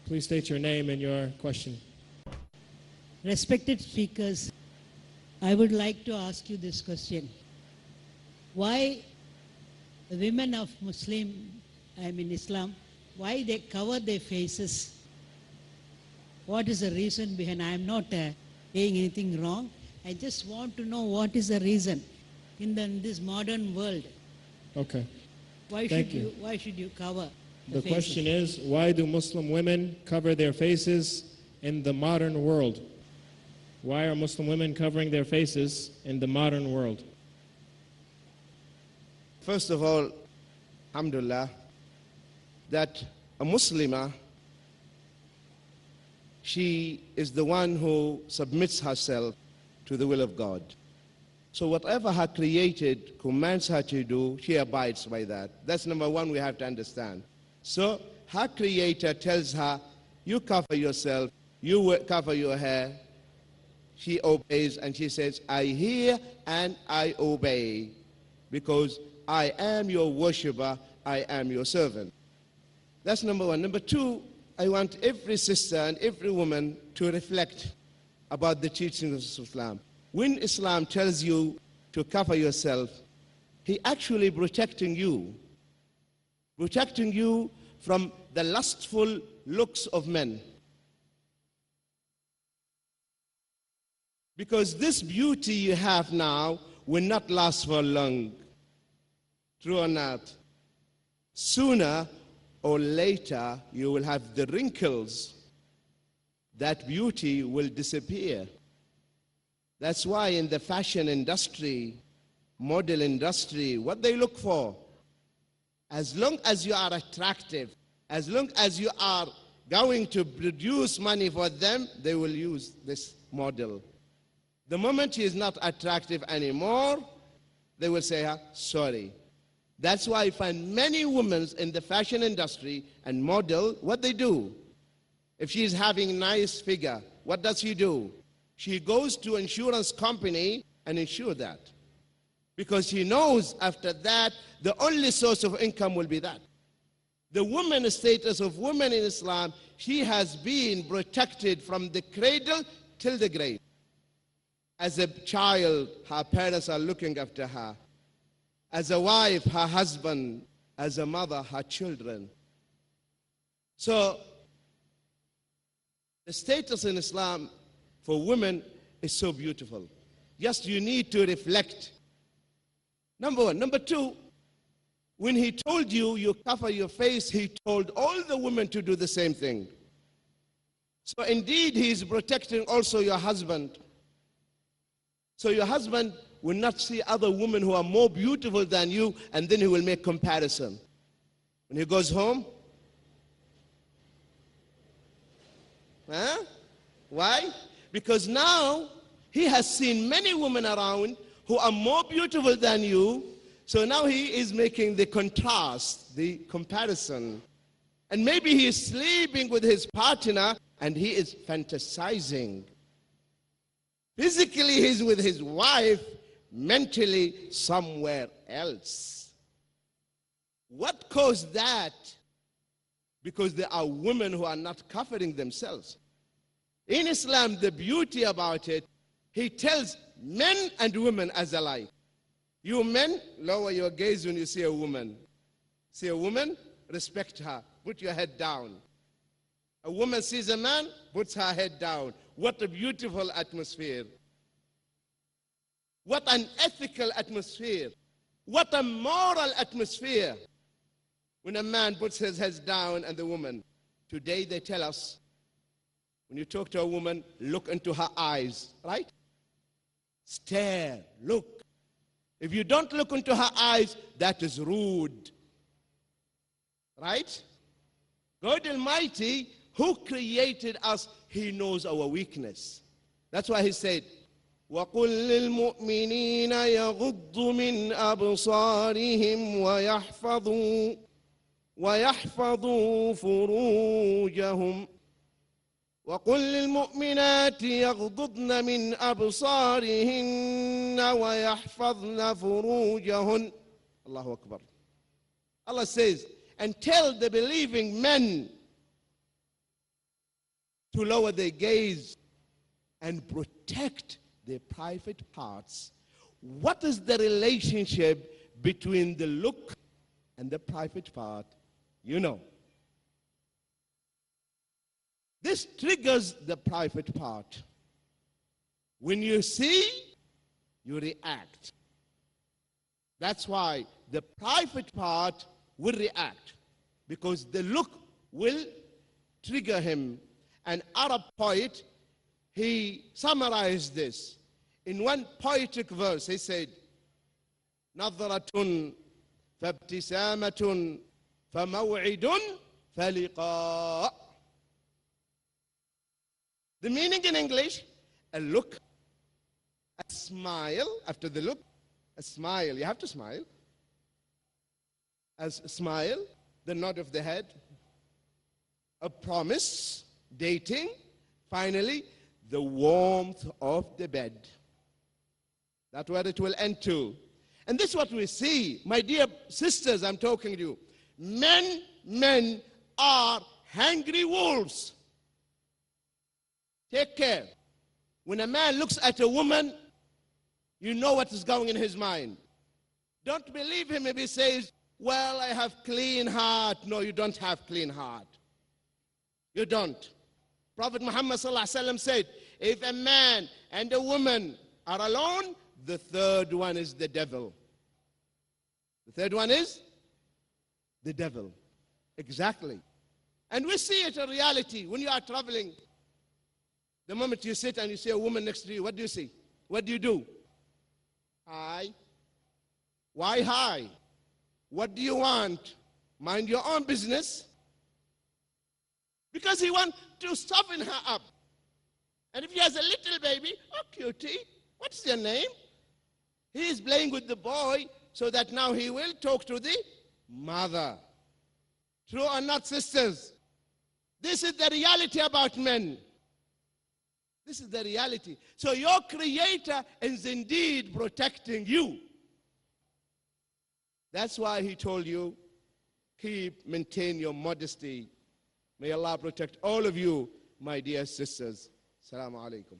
Please state your name and your question. Respected speakers, I would like to ask you this question. Why the women of Islam, why they cover their faces? What is the reason behind? I am not saying anything wrong. I just want to know what is the reason in this modern world. Okay. Why should you cover the faces? Question is, why do Muslim women cover their faces in the modern world? Why are Muslim women covering their faces in the modern world? First of all, alhamdulillah, that a Muslimah, she is the one who submits herself to the will of God. So whatever her created commands her to do, she abides by that. That's number one we have to understand. So her creator tells her, you cover yourself, you cover your hair. She obeys and she says, I hear and I obey, because I am your worshipper, I am your servant. That's number one. Number two, I want every sister and every woman to reflect about the teachings of Islam. When Islam tells you to cover yourself, he actually protecting you from the lustful looks of men. Because this beauty you have now will not last for long. True or not? Sooner or later, you will have the wrinkles. That beauty will disappear. That's why in the fashion industry, model industry, what they look for, as long as you are attractive, as long as you are going to produce money for them, they will use this model. The moment he is not attractive anymore, they will say, sorry. That's why I find many women in the fashion industry and model, what they do, if she is having a nice figure, what does she do? She goes to insurance company and insure that. Because she knows after that, the only source of income will be that. The woman status of women in Islam, she has been protected from the cradle till the grave. As a child, her parents are looking after her. As a wife, her husband. As a mother, her children. So, the status in Islam for women is so beautiful. Just you need to reflect. Number one. Number two, when he told you, you cover your face, he told all the women to do the same thing. So indeed, he is protecting also your husband. So your husband will not see other women who are more beautiful than you, and then he will make comparison. When he goes home, why? Because now he has seen many women around who are more beautiful than you, so now he is making the contrast, the comparison. And maybe he is sleeping with his partner and he is fantasizing. Physically he's with his wife, mentally somewhere else. What caused that? Because there are women who are not covering themselves. In Islam, the beauty about it, he tells men and women as alike. You men, lower your gaze when you see a woman. See a woman, respect her. Put your head down. A woman sees a man, puts her head down. What a beautiful atmosphere. What an ethical atmosphere. What a moral atmosphere. When a man puts his head down and the woman. Today they tell us, when you talk to a woman, look into her eyes, right? Stare, look. If you don't look into her eyes, that is rude. Right? God Almighty, who created us, he knows our weakness. That's why he said, وَقُلْ لِلْمُؤْمِنِينَ يَغُضُّوا مِنْ أَبْصَارِهِمْ وَيَحْفَظُوا فُرُوجَهُمْ وَقُلْ لِلْمُؤْمِنَاتِ يَغْضُضْنَ مِنْ أَبْصَارِهِنَّ وَيَحْفَظْنَ فُرُوجَهُنَّ. Allahu Akbar. Allah says, and tell the believing men to lower their gaze and protect their private parts. What is the relationship between the look and the private part? You know. This triggers the private part. When you see, you react. That's why the private part will react, because the look will trigger him. An Arab poet, he summarized this in one poetic verse. He said, نظرة فابتسامة فموعد فلقاء. The meaning in English, a look, a smile, after the look, a smile. You have to smile. A smile, the nod of the head, a promise, dating, finally, the warmth of the bed. That's where it will end to. And this is what we see. My dear sisters, I'm talking to you. Men are hungry wolves. Take care. When a man looks at a woman, you know what is going in his mind. Don't believe him if he says, well, I have clean heart. No, you don't have clean heart. You don't. Prophet Muhammad said, if a man and a woman are alone, the third one is the devil. The third one is the devil. Exactly. And we see it in reality. When you are traveling, the moment you sit and you see a woman next to you, what do you see? What do you do? Hi. Why hi? What do you want? Mind your own business. Because he wants to soften her up. And if he has a little baby, oh cutie, what's your name? He is playing with the boy so that now he will talk to the mother. True or not, sisters? This is the reality about men. This is the reality. So your Creator is indeed protecting you. That's why he told you, maintain your modesty. May Allah protect all of you, my dear sisters. Assalamu alaikum.